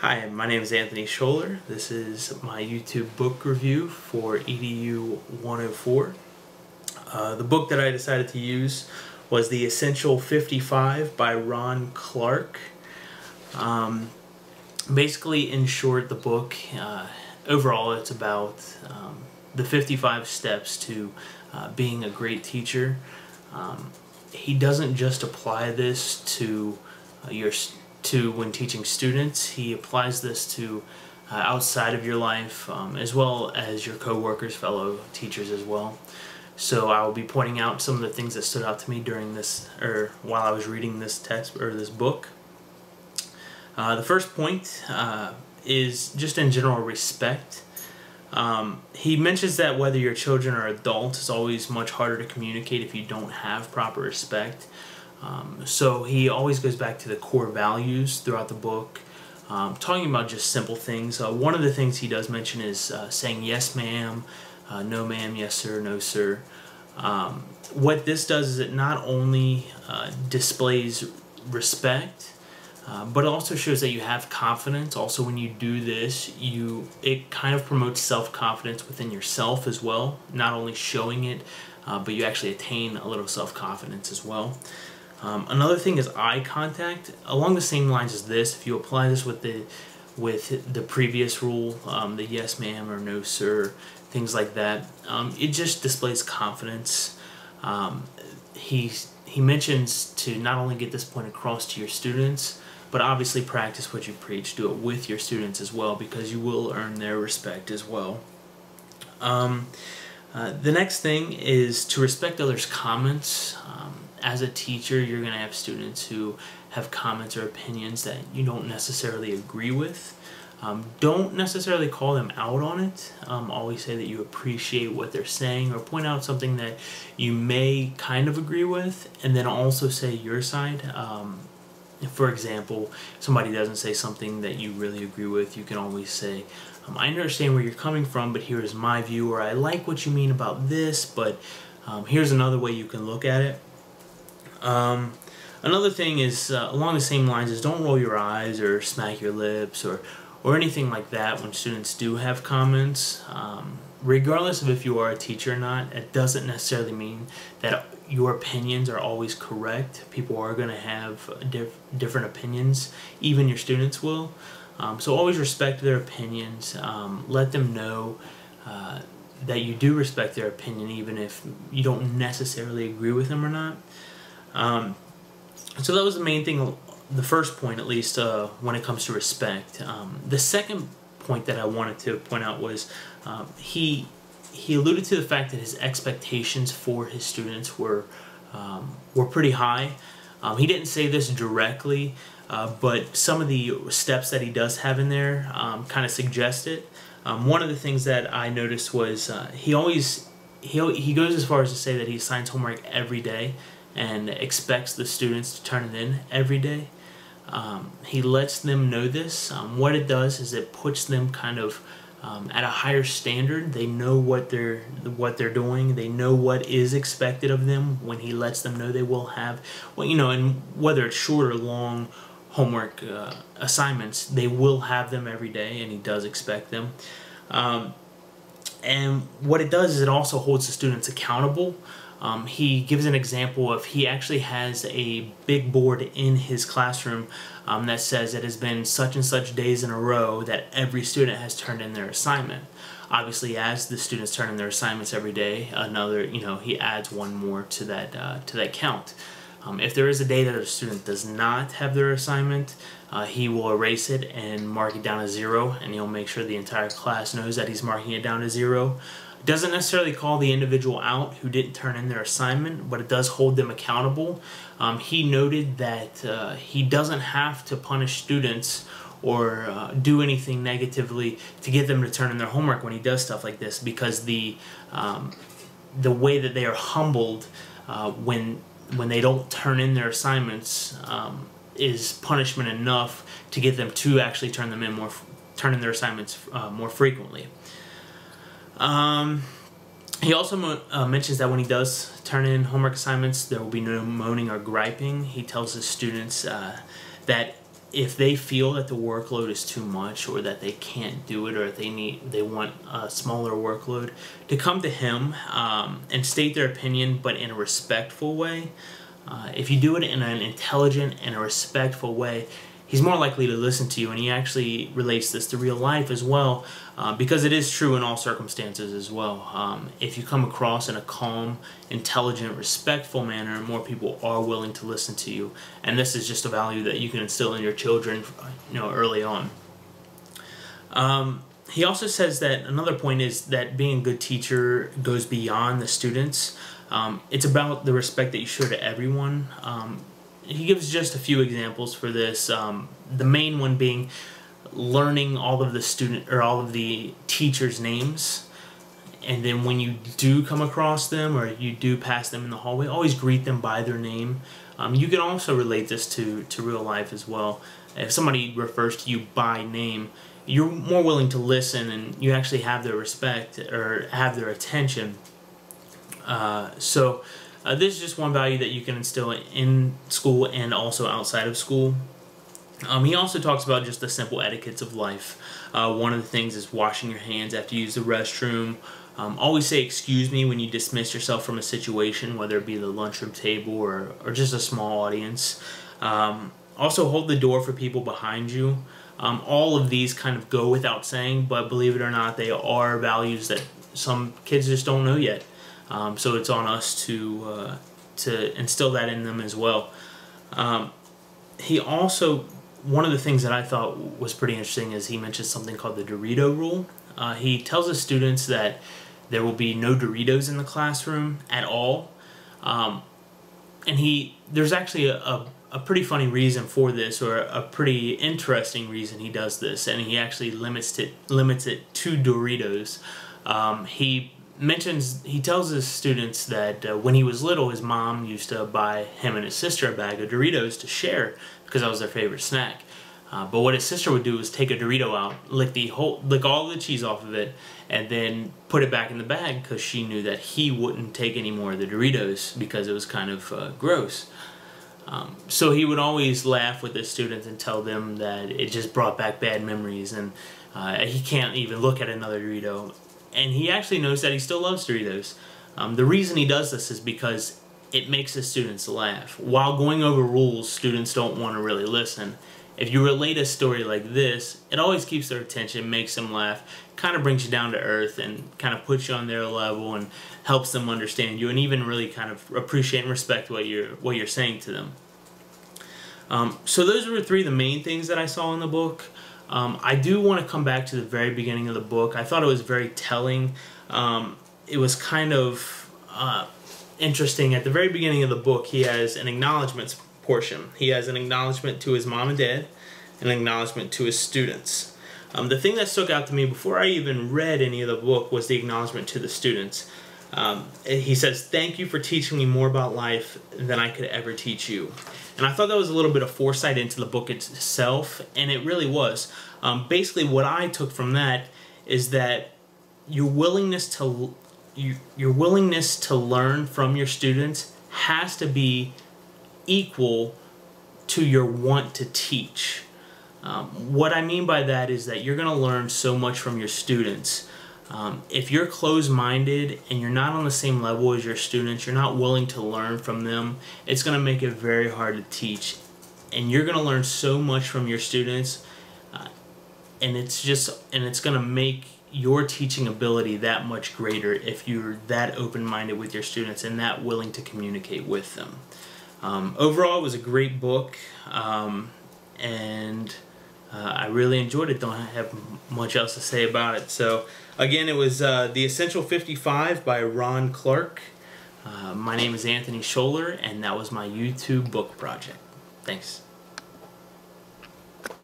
Hi, my name is Anthony Sholler. This is my YouTube book review for EDU 104. The book that I decided to use was The Essential 55 by Ron Clark. Basically, in short, the book, overall it's about the 55 steps to being a great teacher. He doesn't just apply this to when teaching students. He applies this to outside of your life, as well as your co-workers, fellow teachers as well. So I will be pointing out some of the things that stood out to me during this, or while I was reading this text or this book. The first point is just in general respect. He mentions that whether your children are adults, it's always much harder to communicate if you don't have proper respect. So he always goes back to the core values throughout the book, talking about just simple things. One of the things he does mention is saying yes ma'am, no ma'am, yes sir, no sir. What this does is it not only displays respect, but it also shows that you have confidence. Also, when you do this, it kind of promotes self-confidence within yourself as well. Not only showing it, but you actually attain a little self-confidence as well. Another thing is eye contact. Along the same lines as this, if you apply this with the previous rule, the yes ma'am or no sir, things like that, it just displays confidence. He mentions to not only get this point across to your students, but obviously practice what you preach. Do it with your students as well, because you will earn their respect as well. The next thing is to respect others' comments. As a teacher, you're going to have students who have comments or opinions that you don't necessarily agree with. Don't necessarily call them out on it. Always say that you appreciate what they're saying, or point out something that you may kind of agree with, and then also say your side. For example, somebody doesn't say something that you really agree with, you can always say, I understand where you're coming from, but here's my view, or I like what you mean about this, but here's another way you can look at it. Another thing is, along the same lines, is don't roll your eyes or smack your lips or anything like that when students do have comments. Regardless of if you are a teacher or not, it doesn't necessarily mean that your opinions are always correct. People are going to have different opinions, even your students will. So always respect their opinions. Let them know that you do respect their opinion, even if you don't necessarily agree with them or not. So that was the main thing, the first point at least, when it comes to respect. The second point that I wanted to point out was he alluded to the fact that his expectations for his students were pretty high. He didn't say this directly, but some of the steps that he does have in there kind of suggest it. One of the things that I noticed was he goes as far as to say that he assigns homework every day and expects the students to turn it in every day. He lets them know this. What it does is it puts them kind of at a higher standard. They know what they're doing. They know what is expected of them when he lets them know they will have, well, and whether it's short or long homework assignments, they will have them every day, and he does expect them. And what it does is it also holds the students accountable. He gives an example of he actually has a big board in his classroom that says it has been such and such days in a row that every student has turned in their assignment. Obviously, as the students turn in their assignments every day, he adds one more to that count. If there is a day that a student does not have their assignment, he will erase it and mark it down to 0, and he'll make sure the entire class knows that he's marking it down to 0. Doesn't necessarily call the individual out who didn't turn in their assignment, but it does hold them accountable. He noted that he doesn't have to punish students or do anything negatively to get them to turn in their homework when he does stuff like this, because the way that they are humbled when they don't turn in their assignments is punishment enough to get them to actually turn in their assignments more frequently. He also mentions that when he does turn in homework assignments, there will be no moaning or griping. He tells his students that if they feel that the workload is too much, or that they can't do it, or they want a smaller workload, to come to him and state their opinion, but in a respectful way. If you do it in an intelligent and a respectful way, he's more likely to listen to you. And he actually relates this to real life as well, because it is true in all circumstances as well. If you come across in a calm, intelligent, respectful manner, more people are willing to listen to you. And this is just a value that you can instill in your children, early on. He also says that another point is that being a good teacher goes beyond the students. It's about the respect that you show to everyone. He gives just a few examples for this. The main one being learning all of the teachers' names, and then when you do come across them or you do pass them in the hallway, always greet them by their name. You can also relate this to real life as well. If somebody refers to you by name, you're more willing to listen, and you actually have their respect or have their attention. This is just one value that you can instill in school and also outside of school. He also talks about just the simple etiquettes of life. One of the things is washing your hands after you use the restroom. Always say excuse me when you dismiss yourself from a situation, whether it be the lunchroom table or just a small audience. Also hold the door for people behind you. All of these kind of go without saying, but believe it or not, they are values that some kids just don't know yet. So it's on us to instill that in them as well. He also, one of the things that I thought was pretty interesting is he mentions something called the Dorito rule. He tells his students that there will be no Doritos in the classroom at all. And there's actually a pretty funny reason for this, or a pretty interesting reason he does this, and he actually limits it to Doritos. He tells his students that when he was little, his mom used to buy him and his sister a bag of Doritos to share because that was their favorite snack. But what his sister would do is take a Dorito out, lick all the cheese off of it, and then put it back in the bag because she knew that he wouldn't take any more of the Doritos because it was kind of gross. So he would always laugh with his students and tell them that it just brought back bad memories, and he can't even look at another Dorito. And he actually knows that he still loves Doritos. The reason he does this is because it makes his students laugh. While going over rules, students don't want to really listen. If you relate a story like this, it always keeps their attention, makes them laugh, kind of brings you down to earth, and kind of puts you on their level and helps them understand you, and even really kind of appreciate and respect what you're saying to them. So those were three of the main things that I saw in the book. I do want to come back to the very beginning of the book. I thought it was very telling. It was kind of interesting. At the very beginning of the book, he has an acknowledgments portion. He has an acknowledgement to his mom and dad, an acknowledgement to his students. The thing that stuck out to me before I even read any of the book was the acknowledgement to the students. He says, "Thank you for teaching me more about life than I could ever teach you." And I thought that was a little bit of foresight into the book itself, and it really was. Basically, what I took from that is that your willingness to learn from your students has to be equal to your want to teach. What I mean by that is that you're going to learn so much from your students. If you're closed-minded and you're not on the same level as your students, you're not willing to learn from them, it's going to make it very hard to teach. And you're going to learn so much from your students, and it's going to make your teaching ability that much greater if you're that open-minded with your students and that willing to communicate with them. Overall, it was a great book, and I really enjoyed it. Don't have much else to say about it. So again, it was The Essential 55 by Ron Clark. My name is Anthony Sholler, and that was my YouTube book project. Thanks.